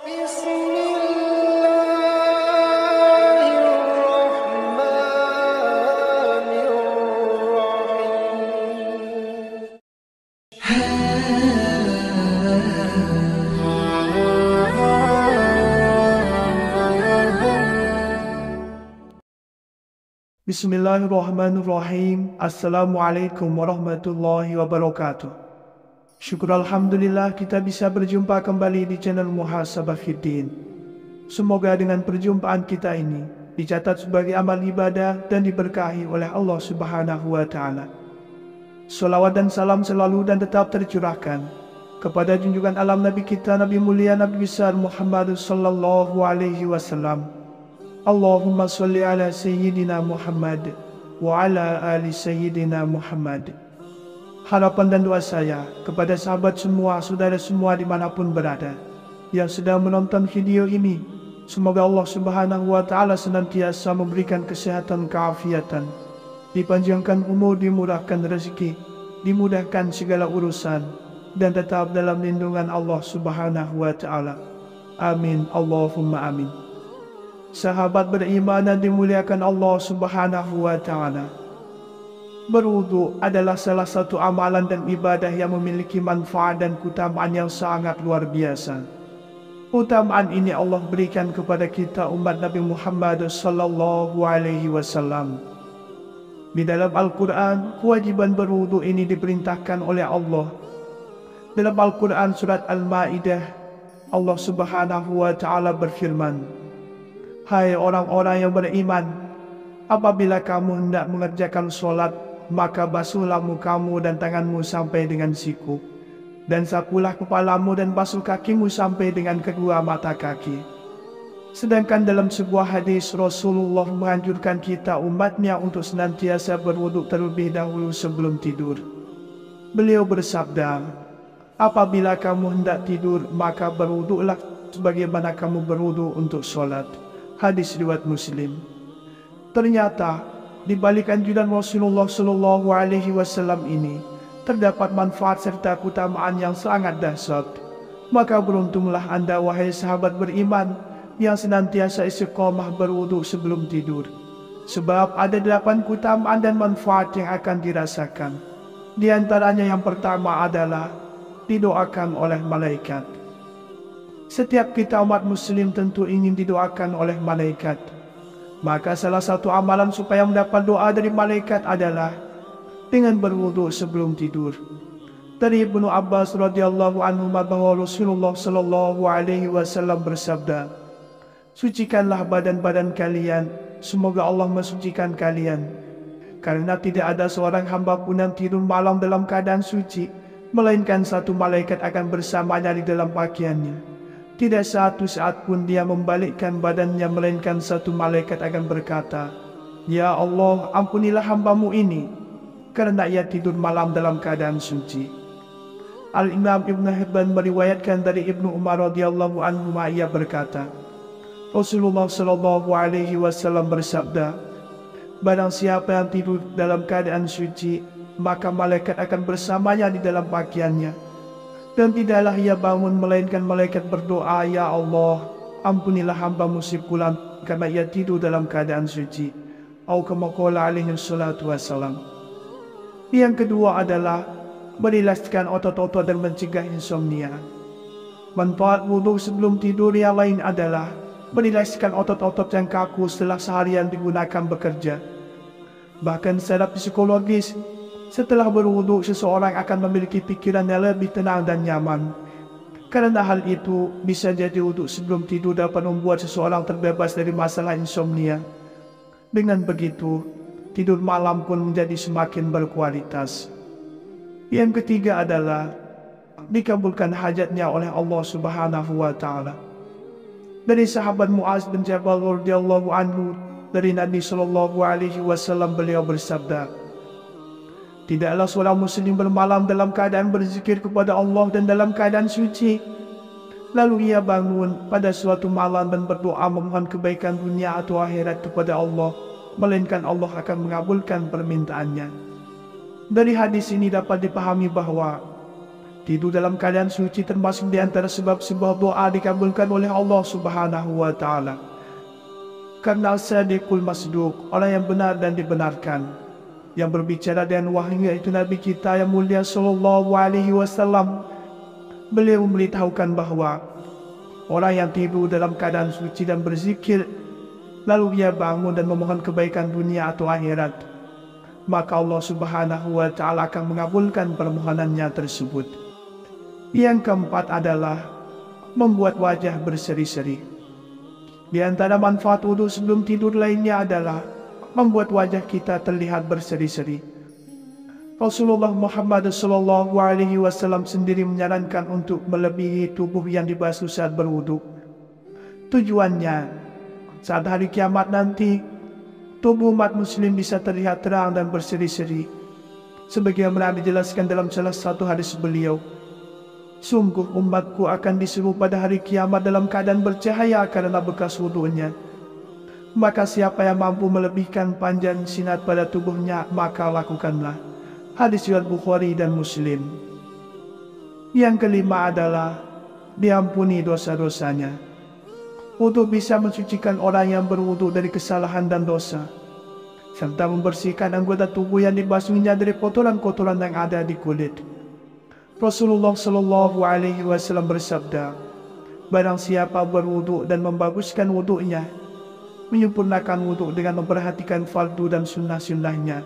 Bismillahirrahmanirrahim. Bismillahirrahmanirrahim. Assalamualaikum warahmatullahi wabarakatuh. Syukur Alhamdulillah kita bisa berjumpa kembali di channel Muhasabah Fiddin. Semoga dengan perjumpaan kita ini dicatat sebagai amal ibadah dan diberkahi oleh Allah Subhanahu wa Ta'ala. Salawat dan salam selalu dan tetap tercurahkan kepada junjungan alam Nabi kita, Nabi mulia, Nabi besar Muhammad sallallahu alaihi wasallam. Allahumma salli ala Sayyidina Muhammad wa ala ali Sayyidina Muhammad. Harapan dan doa saya kepada sahabat semua, saudara semua dimanapun berada yang sedang menonton video ini, semoga Allah Subhanahu wa Ta'ala senantiasa memberikan kesehatan, keafiatan, dipanjangkan umur, dimurahkan rezeki, dimudahkan segala urusan, dan tetap dalam lindungan Allah Subhanahu wa Ta'ala. Amin, Allahumma amin. Sahabat beriman dan dimuliakan Allah Subhanahu wa Ta'ala, berwudu adalah salah satu amalan dan ibadah yang memiliki manfaat dan keutamaan yang sangat luar biasa. Keutamaan ini Allah berikan kepada kita umat Nabi Muhammad sallallahu alaihi wasallam. Di dalam Al-Quran, kewajiban berwudu ini diperintahkan oleh Allah. Dalam Al-Quran surat Al-Ma'idah, Allah Subhanahu wa Ta'ala berfirman, "Hai orang-orang yang beriman, apabila kamu hendak mengerjakan sholat, maka basuhlah mukamu dan tanganmu sampai dengan siku, dan sapulah kepalamu dan basuh kakimu sampai dengan kedua mata kaki." Sedangkan dalam sebuah hadis, Rasulullah menganjurkan kita umatnya untuk senantiasa berwudu terlebih dahulu sebelum tidur. Beliau bersabda, "Apabila kamu hendak tidur, maka berwudulah sebagaimana kamu berwudu untuk sholat." Hadis riwayat Muslim. Ternyata di balik anjuran Rasulullah Shallallahu Alaihi Wasallam ini terdapat manfaat serta keutamaan yang sangat dahsyat. Maka beruntunglah Anda wahai sahabat beriman yang senantiasa istiqomah berwudu sebelum tidur. Sebab ada 8 keutamaan dan manfaat yang akan dirasakan. Di antaranya yang pertama adalah didoakan oleh malaikat. Setiap kita umat muslim tentu ingin didoakan oleh malaikat. Maka salah satu amalan supaya mendapat doa dari malaikat adalah dengan berwudu sebelum tidur. Dari Ibnu Abbas radhiyallahu anhu bahwa Rasulullah sallallahu alaihi wasallam bersabda, "Sucikanlah badan-badan kalian, semoga Allah mensucikan kalian. Karena tidak ada seorang hamba pun yang tidur malam dalam keadaan suci, melainkan satu malaikat akan bersamanya di dalam pakaiannya. Tidak satu saat pun dia membalikkan badannya, melainkan satu malaikat akan berkata, 'Ya Allah, ampunilah hamba-Mu ini, karena ia tidur malam dalam keadaan suci.'" Al-Imam Ibn Hibban meriwayatkan dari Ibnu Umar radhiyallahu anhu, ia berkata, Rasulullah sallallahu alaihi wasallam bersabda, "Barang siapa yang tidur dalam keadaan suci, maka malaikat akan bersamanya di dalam pakaiannya. Dan tidaklah ia bangun melainkan malaikat berdoa, 'Ya Allah, ampunilah hamba-Mu si fulan karena ia tidur dalam keadaan suci.'" Atau kama qala alaihi salatu wassalam. Yang kedua adalah merilaskan otot-otot dan mencegah insomnia. Manfaat wudu sebelum tidur yang lain adalah merilaskan otot-otot yang kaku setelah seharian digunakan bekerja. Bahkan secara psikologis, setelah berwudu seseorang akan memiliki pikiran yang lebih tenang dan nyaman. Karena hal itu bisa jadi wudu sebelum tidur dapat membuat seseorang terbebas dari masalah insomnia. Dengan begitu, tidur malam pun menjadi semakin berkualitas. Yang ketiga adalah dikabulkan hajatnya oleh Allah Subhanahu wa Ta'ala. Dari sahabat Muaz bin Jabal radhiyallahu anhu, dari Nabi sallallahu alaihi wasallam, beliau bersabda, "Tidaklah seorang muslim bermalam dalam keadaan berzikir kepada Allah dan dalam keadaan suci, lalu ia bangun pada suatu malam dan berdoa memohon kebaikan dunia atau akhirat kepada Allah, melainkan Allah akan mengabulkan permintaannya." Dari hadis ini dapat dipahami bahwa Tidur dalam keadaan suci termasuk di antara sebab-sebab doa dikabulkan oleh Allah Subhanahu wa Ta'ala. Karena As-Sadiqul Masduq, orang yang benar dan dibenarkan, yang berbicara dengan wahyu yaitu Nabi kita yang mulia Sallallahu Alaihi Wasallam, beliau memberitahukan bahwa orang yang tidur dalam keadaan suci dan berzikir, lalu ia bangun dan memohon kebaikan dunia atau akhirat, maka Allah Subhanahu wa Ta'ala akan mengabulkan permohonannya tersebut. Yang keempat adalah membuat wajah berseri-seri. Di antara manfaat wudhu sebelum tidur lainnya adalah membuat wajah kita terlihat berseri-seri. Rasulullah Muhammad SAW sendiri menyarankan untuk melebihi tubuh yang dibasuh saat berwudhu. Tujuannya, saat hari kiamat nanti, tubuh umat muslim bisa terlihat terang dan berseri-seri. Sebagaimana dijelaskan dalam salah satu hadis beliau, sungguh umatku akan disuruh pada hari kiamat dalam keadaan bercahaya karena bekas wudhunya. Maka siapa yang mampu melebihkan panjang sinar pada tubuhnya, maka lakukanlah. Hadis riwayat Bukhari dan Muslim. Yang kelima adalah diampuni dosa-dosanya. Wudhu bisa mensucikan orang yang berwudhu dari kesalahan dan dosa, serta membersihkan anggota tubuh yang dibasuhnya dari kotoran-kotoran yang ada di kulit. Rasulullah Sallallahu Alaihi Wasallam bersabda, barang siapa berwudhu dan membaguskan wudhunya, menyempurnakan wudhu dengan memperhatikan fardu dan sunnah-sunnahnya,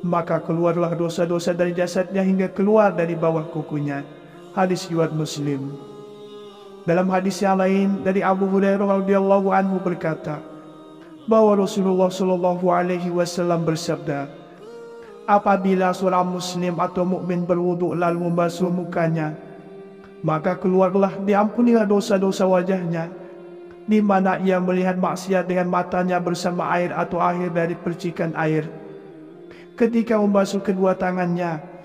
maka keluarlah dosa-dosa dari jasadnya hingga keluar dari bawah kukunya. Hadis riwayat Muslim. Dalam hadis yang lain dari Abu Hurairah radhiyallahu anhu berkata, bahwa Rasulullah Sallallahu Alaihi Wasallam bersabda, apabila seorang muslim atau mukmin berwudhu lalu membasuh mukanya, maka keluarlah diampunilah dosa-dosa wajahnya, di mana ia melihat maksiat dengan matanya bersama air atau akhir dari percikan air. Ketika membasuh kedua tangannya,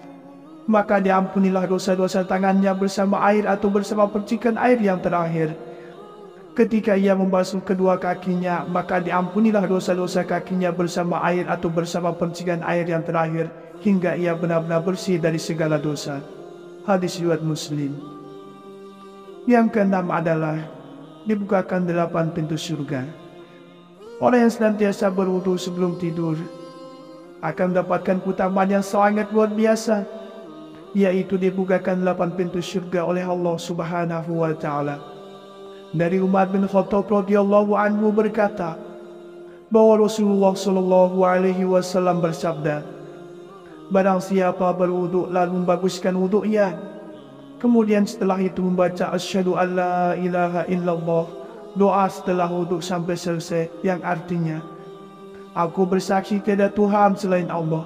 maka diampunilah dosa-dosa tangannya bersama air atau bersama percikan air yang terakhir. Ketika ia membasuh kedua kakinya, maka diampunilah dosa-dosa kakinya bersama air atau bersama percikan air yang terakhir, hingga ia benar-benar bersih dari segala dosa. Hadis riwayat Muslim. Yang keenam adalah dibukakan 8 pintu surga. Orang yang senantiasa berwudu sebelum tidur akan mendapatkan keutamaan yang sangat luar biasa, yaitu dibukakan 8 pintu surga oleh Allah Subhanahu wa Ta'ala. Dari Umar bin Khattab radhiyallahu anhu berkata, bahwa Rasulullah Sallallahu Alaihi Wasallam bersabda, barang siapa berwudhu lalu membaguskan wudhunya, kemudian setelah itu membaca asyhadu an la ilaha illallah, doa setelah wudhu sampai selesai, yang artinya, aku bersaksi tiada Tuhan selain Allah,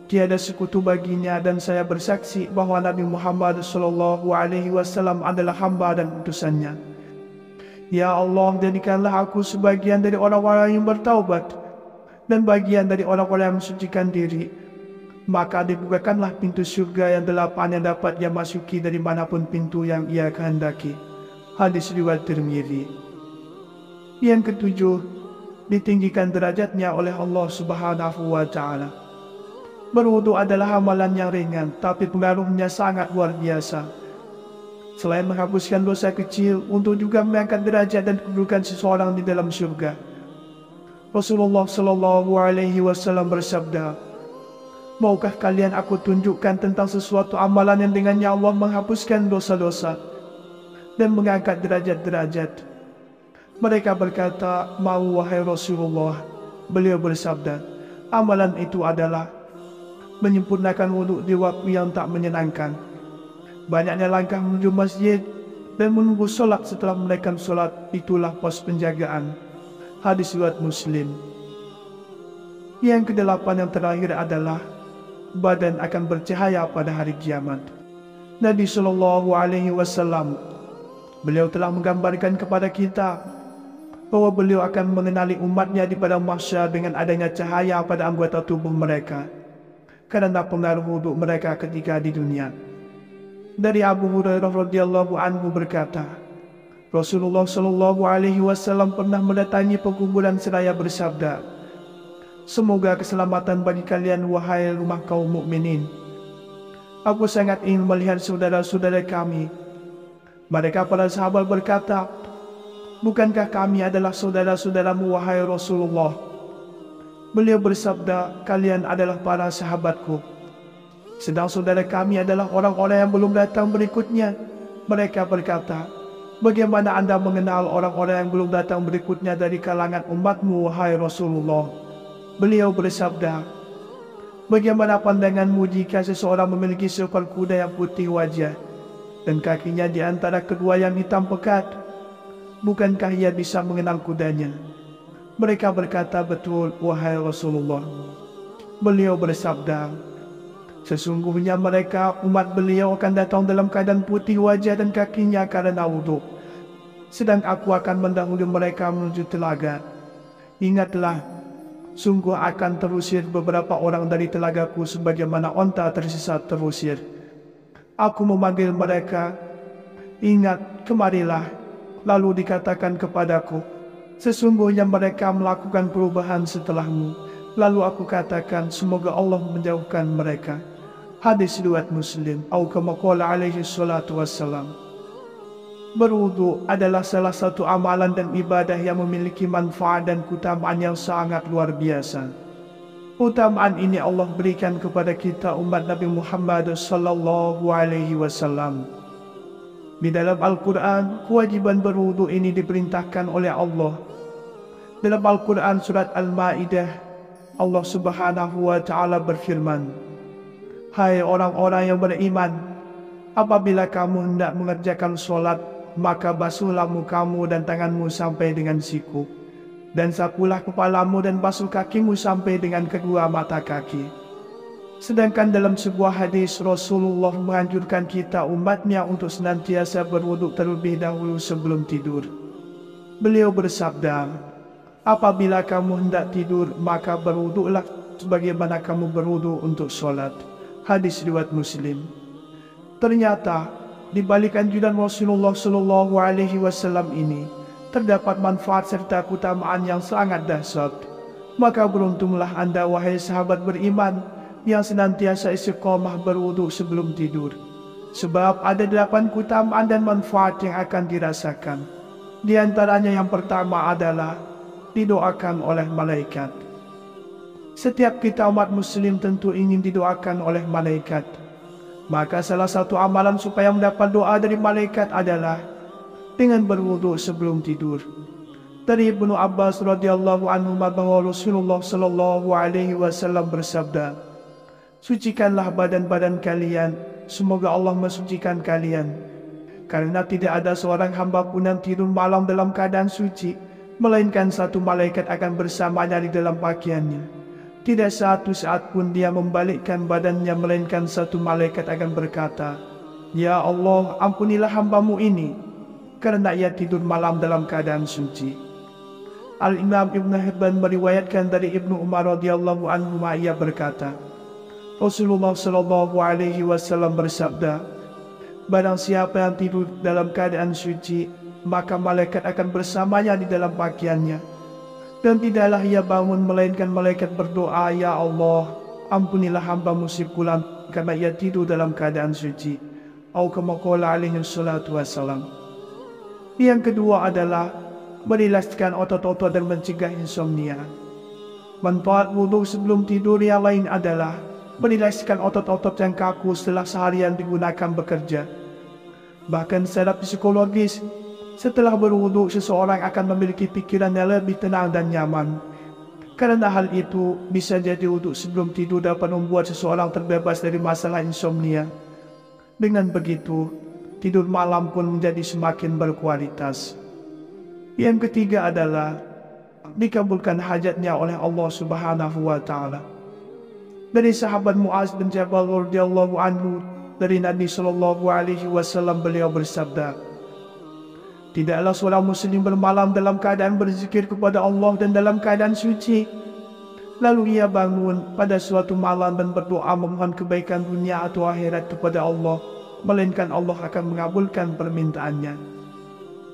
tiada sekutu baginya, dan saya bersaksi bahwa Nabi Muhammad Sallallahu Alaihi Wasallam adalah hamba dan utusannya. Ya Allah, jadikanlah aku sebagian dari orang-orang yang bertaubat dan bagian dari orang-orang yang mensucikan diri. Maka dibukakanlah pintu surga yang 8 yang dapat ia masuki dari manapun pintu yang ia kehendaki. Hadis riwayat Tirmidzi. Yang ketujuh, ditinggikan derajatnya oleh Allah Subhanahu wa Ta'ala. Berwudu adalah amalan yang ringan, tapi pengaruhnya sangat luar biasa. Selain menghapuskan dosa kecil, untuk juga mengangkat derajat dan kedudukan seseorang di dalam surga. Rasulullah Sallallahu Alaihi Wasallam bersabda, maukah kalian aku tunjukkan tentang sesuatu amalan yang dengannya Allah menghapuskan dosa-dosa dan mengangkat derajat-derajat? Mereka berkata, mau wahai Rasulullah. Beliau bersabda, amalan itu adalah menyempurnakan wudhu di waktu yang tak menyenangkan, banyaknya langkah menuju masjid, dan menunggu solat setelah menaikkan solat, itulah pos penjagaan. Hadis riwayat Muslim. Yang kedelapan yang terakhir adalah badan akan bercahaya pada hari kiamat. Nabi Sallallahu Alaihi Wasallam, beliau telah menggambarkan kepada kita bahwa beliau akan mengenali umatnya di padang mahsyar dengan adanya cahaya pada anggota tubuh mereka, karena pengaruh wudhu mereka ketika di dunia. Dari Abu Hurairah radhiyallahu anhu berkata, Rasulullah Sallallahu Alaihi Wasallam pernah mendatangi pekuburan seraya bersabda, semoga keselamatan bagi kalian wahai rumah kaum mukminin. Aku sangat ingin melihat saudara-saudara kami. Mereka para sahabat berkata, bukankah kami adalah saudara-saudaramu wahai Rasulullah? Beliau bersabda, kalian adalah para sahabatku. Sedang saudara kami adalah orang-orang yang belum datang berikutnya. Mereka berkata, bagaimana Anda mengenal orang-orang yang belum datang berikutnya dari kalangan umatmu wahai Rasulullah? Beliau bersabda, bagaimana pandanganmu jika seseorang memiliki seekor kuda yang putih wajah dan kakinya di antara kedua yang hitam pekat? Bukankah ia bisa mengenal kudanya? Mereka berkata, betul wahai Rasulullah. Beliau bersabda, sesungguhnya mereka umat beliau akan datang dalam keadaan putih wajah dan kakinya karena wudhu, sedang aku akan mendahului mereka menuju telaga. Ingatlah, sungguh akan terusir beberapa orang dari telagaku sebagaimana onta tersesat terusir. Aku memanggil mereka, ingat, kemarilah. Lalu dikatakan kepadaku, sesungguhnya mereka melakukan perubahan setelahmu. Lalu aku katakan, semoga Allah menjauhkan mereka. Hadis riwayat Muslim. Atau kama qala alaihi salatu wassalam. Berwudu adalah salah satu amalan dan ibadah yang memiliki manfaat dan keutamaan yang sangat luar biasa. Keutamaan ini Allah berikan kepada kita umat Nabi Muhammad sallallahu alaihi wasallam. Di dalam Al-Quran, kewajiban berwudu ini diperintahkan oleh Allah. Dalam Al-Quran surat Al-Ma'idah, Allah subhanahu wa ta'ala berfirman, hai orang-orang yang beriman, apabila kamu hendak mengerjakan sholat, maka basuhlah mukamu dan tanganmu sampai dengan siku, dan sapulah kepalamu dan basuh kakimu sampai dengan kedua mata kaki. Sedangkan dalam sebuah hadis, Rasulullah menganjurkan kita umatnya untuk senantiasa berwuduk terlebih dahulu sebelum tidur. Beliau bersabda, apabila kamu hendak tidur, maka berwuduklah sebagaimana kamu berwuduk untuk sholat. Hadis riwayat Muslim. Ternyata di balik anjuran Rasulullah Shallallahu Alaihi Wasallam ini terdapat manfaat serta keutamaan yang sangat dahsyat. Maka beruntunglah Anda wahai sahabat beriman yang senantiasa istiqomah berwudu sebelum tidur. Sebab ada 8 keutamaan dan manfaat yang akan dirasakan. Di antaranya yang pertama adalah didoakan oleh malaikat. Setiap kita umat muslim tentu ingin didoakan oleh malaikat. Maka salah satu amalan supaya mendapat doa dari malaikat adalah dengan berwudu sebelum tidur. Dari Ibnu Abbas radhiyallahu anhu bahwa Rasulullah sallallahu alaihi wasallam bersabda, sucikanlah badan-badan kalian, semoga Allah mensucikan kalian. Karena tidak ada seorang hamba pun yang tidur malam dalam keadaan suci, melainkan satu malaikat akan bersamanya di dalam pakaiannya. Tidak satu saat pun dia membalikkan badannya, melainkan satu malaikat akan berkata, ya Allah, ampunilah hambamu ini, karena ia tidur malam dalam keadaan suci. Al-Imam Ibn Hibban meriwayatkan dari Ibnu Umar radhiyallahu anhu, ia berkata, Rasulullah Shallallahu Alaihi Wasallam bersabda, barang siapa yang tidur dalam keadaan suci, maka malaikat akan bersamanya di dalam pakaiannya. Dan tidaklah ia bangun melainkan malaikat berdoa, ya Allah, ampunilah hamba-Mu si fulan karena ia tidur dalam keadaan suci. Atau kama qala alaihi salatu wassalam. Yang kedua adalah merilaskan otot-otot dan mencegah insomnia. Manfaat wudu sebelum tidur yang lain adalah merilaskan otot-otot yang kaku setelah seharian digunakan bekerja. Bahkan secara psikologis, setelah berwudu seseorang akan memiliki pikiran yang lebih tenang dan nyaman. Karena hal itu bisa jadi wudu sebelum tidur dapat membuat seseorang terbebas dari masalah insomnia. Dengan begitu, tidur malam pun menjadi semakin berkualitas. Yang ketiga adalah dikabulkan hajatnya oleh Allah Subhanahu wa Ta'ala. Dari sahabat Muaz bin Jabal radhiyallahu anhu, dari Nabi Shallallahu Alaihi Wasallam, beliau bersabda, tidaklah seorang muslim bermalam dalam keadaan berzikir kepada Allah dan dalam keadaan suci, lalu ia bangun pada suatu malam dan berdoa memohon kebaikan dunia atau akhirat kepada Allah, melainkan Allah akan mengabulkan permintaannya.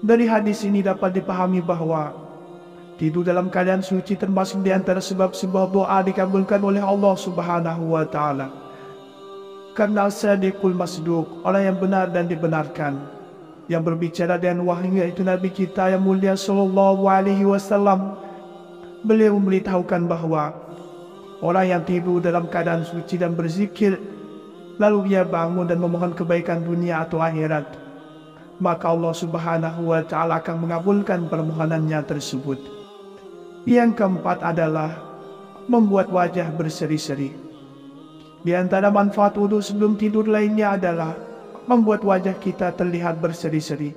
Dari hadis ini dapat dipahami bahwa tidur dalam keadaan suci termasuk di antara sebab-sebab doa dikabulkan oleh Allah Subhanahu wa Ta'ala. Karena As-Sadiqul Masduq, orang yang benar dan dibenarkan, yang berbicara dengan wahyu, yaitu Nabi kita yang mulia sallallahu alaihi wasallam. Beliau memberitahukan bahwa orang yang tidur dalam keadaan suci dan berzikir, lalu ia bangun dan memohon kebaikan dunia atau akhirat, maka Allah Subhanahu wa Ta'ala akan mengabulkan permohonannya tersebut. Yang keempat adalah membuat wajah berseri-seri. Di antara manfaat wudhu sebelum tidur lainnya adalah membuat wajah kita terlihat berseri-seri.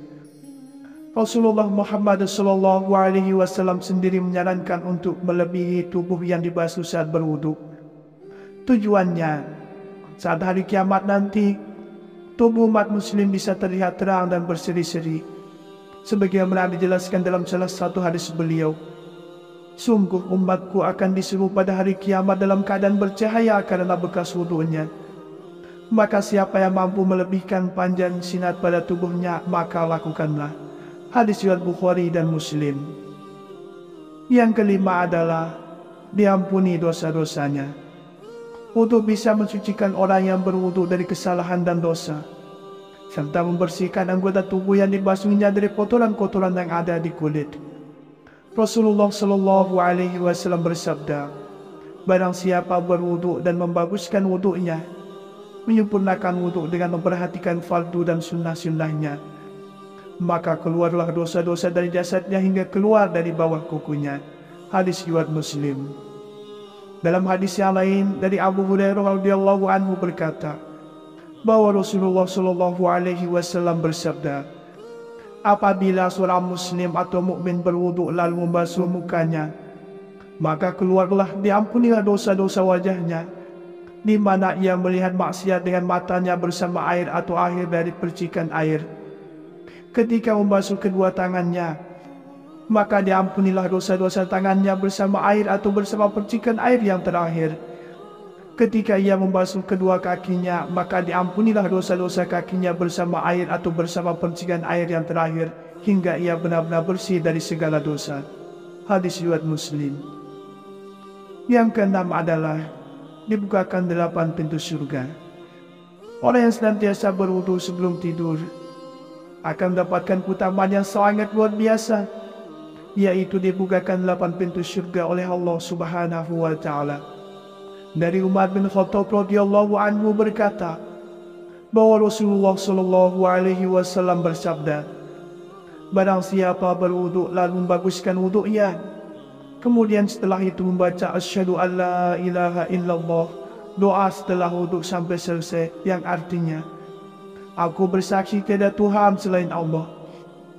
Rasulullah Muhammad SAW sendiri menyarankan untuk melebihi tubuh yang dibasuh saat berwudhu. Tujuannya, saat hari kiamat nanti, tubuh umat muslim bisa terlihat terang dan berseri-seri. Sebagaimana dijelaskan dalam salah satu hadis beliau, sungguh umatku akan disuruh pada hari kiamat dalam keadaan bercahaya karena bekas wudhunya. Maka siapa yang mampu melebihkan panjang sinar pada tubuhnya, maka lakukanlah. Hadis riwayat Bukhari dan Muslim. Yang kelima adalah diampuni dosa-dosanya. Wudhu bisa mensucikan orang yang berwudhu dari kesalahan dan dosa, serta membersihkan anggota tubuh yang dibasuhnya dari kotoran-kotoran yang ada di kulit. Rasulullah Shallallahu Alaihi Wasallam bersabda, barang siapa berwudhu dan membaguskan wudhunya, menyempurnakan wudhu dengan memperhatikan fardu dan sunnah-sunnahnya, maka keluarlah dosa-dosa dari jasadnya hingga keluar dari bawah kukunya. Hadis riwayat Muslim. Dalam hadis yang lain dari Abu Hurairah radhiyallahu anhu berkata, bahwa Rasulullah Shallallahu Alaihi Wasallam bersabda, apabila seorang muslim atau mukmin berwudhu lalu membasuh mukanya, maka keluarlah diampunilah dosa-dosa wajahnya, di mana ia melihat maksiat dengan matanya bersama air atau akhir dari percikan air. Ketika membasuh kedua tangannya, maka diampunilah dosa-dosa tangannya bersama air atau bersama percikan air yang terakhir. Ketika ia membasuh kedua kakinya, maka diampunilah dosa-dosa kakinya bersama air atau bersama percikan air yang terakhir, hingga ia benar-benar bersih dari segala dosa. Hadis riwayat Muslim. Yang keenam adalah dibukakan 8 pintu surga. Orang yang senantiasa berwudu sebelum tidur akan mendapatkan keutamaan yang sangat luar biasa, yaitu dibukakan 8 pintu surga oleh Allah Subhanahu wa Ta'ala. Dari Umar bin Khattab radhiyallahu anhu berkata, bahwa Rasulullah Shallallahu Alaihi Wasallam bersabda, barang siapa berwudhu lalu membaguskan wudhunya, kemudian setelah itu membaca asyhadu alla ilaha illallah, doa setelah wudhu sampai selesai, yang artinya, aku bersaksi tiada Tuhan selain Allah,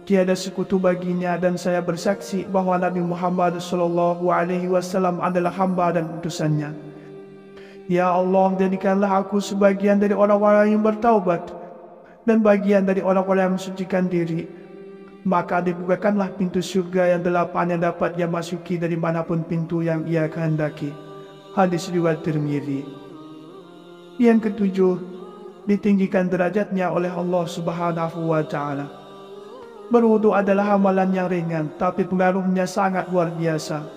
tiada sekutu baginya, dan saya bersaksi bahwa Nabi Muhammad Shallallahu Alaihi Wasallam adalah hamba dan utusannya. Ya Allah, jadikanlah aku sebagian dari orang-orang yang bertaubat dan bagian dari orang-orang yang mensucikan diri. Maka dibukakanlah pintu surga yang 8 yang dapat ia masuki dari manapun pintu yang ia kehendaki. Hadis riwayat Tirmidzi. Yang ketujuh, ditinggikan derajatnya oleh Allah Subhanahu wa Ta'ala. Berwudu adalah amalan yang ringan, tapi pengaruhnya sangat luar biasa.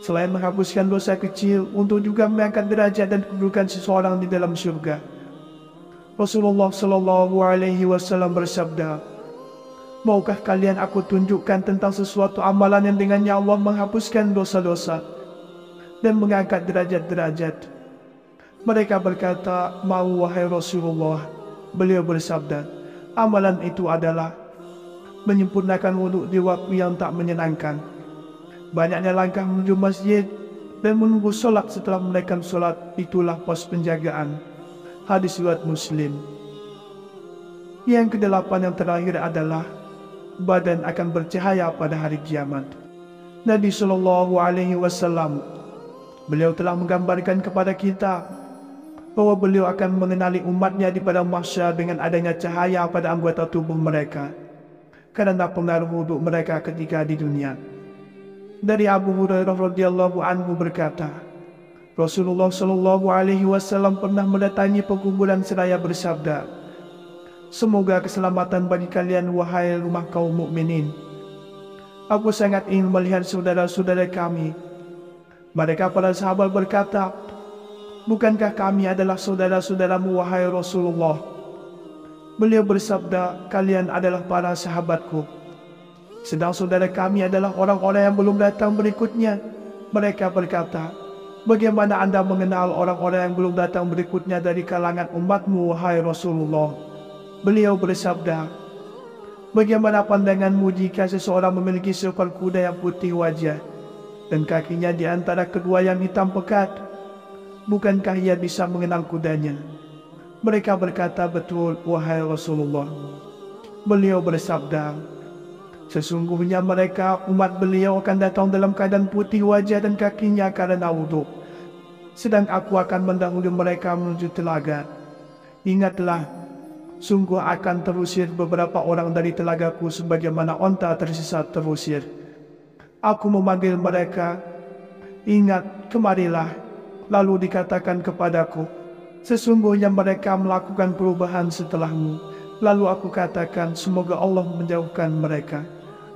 Selain menghapuskan dosa kecil, untuk juga mengangkat derajat dan kedudukan seseorang di dalam surga. Rasulullah Shallallahu Alaihi Wasallam bersabda, maukah kalian aku tunjukkan tentang sesuatu amalan yang dengannya Allah menghapuskan dosa-dosa dan mengangkat derajat-derajat? Mereka berkata, mau wahai Rasulullah. Beliau bersabda, amalan itu adalah menyempurnakan wudhu di waktu yang tak menyenangkan, banyaknya langkah menuju masjid, dan menunggu solat setelah menaikkan solat, itulah pos penjagaan. Hadis riwayat Muslim. Yang kedelapan yang terakhir adalah badan akan bercahaya pada hari kiamat. Nabi Shallallahu Alaihi Wasallam, beliau telah menggambarkan kepada kita bahwa beliau akan mengenali umatnya di padang mahsyar dengan adanya cahaya pada anggota tubuh mereka, karena pengaruh wudhu mereka ketika di dunia. Dari Abu Hurairah radhiyallahu anhu berkata, Rasulullah Shallallahu Alaihi Wasallam pernah mendatangi pekuburan seraya bersabda, semoga keselamatan bagi kalian wahai rumah kaum mukminin. Aku sangat ingin melihat saudara-saudara kami. Mereka para sahabat berkata, Bukankah kami adalah saudara-saudaramu wahai Rasulullah? Beliau bersabda, kalian adalah para sahabatku. Sedang saudara kami adalah orang-orang yang belum datang berikutnya. Mereka berkata, bagaimana Anda mengenal orang-orang yang belum datang berikutnya dari kalangan umatmu wahai Rasulullah? Beliau bersabda, bagaimana pandanganmu jika seseorang memiliki seekor kuda yang putih wajah dan kakinya di antara kedua yang hitam pekat? Bukankah ia bisa mengenal kudanya? Mereka berkata, betul, wahai Rasulullah. Beliau bersabda, sesungguhnya mereka, umat beliau akan datang dalam keadaan putih wajah dan kakinya karena wudhu. Sedang aku akan mendahului mereka menuju telaga. Ingatlah, sungguh akan terusir beberapa orang dari telagaku sebagaimana onta tersesat terusir. Aku memanggil mereka, ingat, kemarilah. Lalu dikatakan kepadaku, sesungguhnya mereka melakukan perubahan setelahmu. Lalu aku katakan, semoga Allah menjauhkan mereka.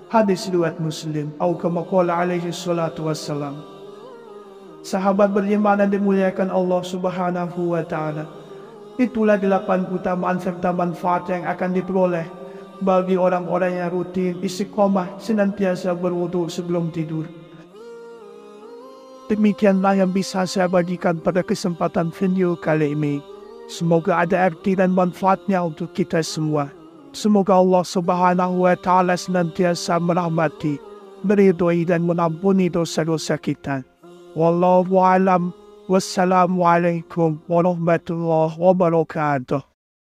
Hadis riwayat Muslim. Atau kama qala alaihi salatu wassalam. Sahabat beriman yang dimuliakan Allah Subhanahu wa Ta'ala, itulah 8 keutamaan serta manfaat yang akan diperoleh bagi orang-orang yang rutin istiqomah senantiasa berwudu sebelum tidur. Demikianlah yang bisa saya bagikan pada kesempatan video kali ini. Semoga ada arti dan manfaatnya untuk kita semua. Semoga Allah Subhanahu wa Ta'ala senantiasa merahmati, meridhoi dan mengampuni dosa-dosa kita. Wallahu a'lam. Wassalamualaikum warahmatullahi wabarakatuh.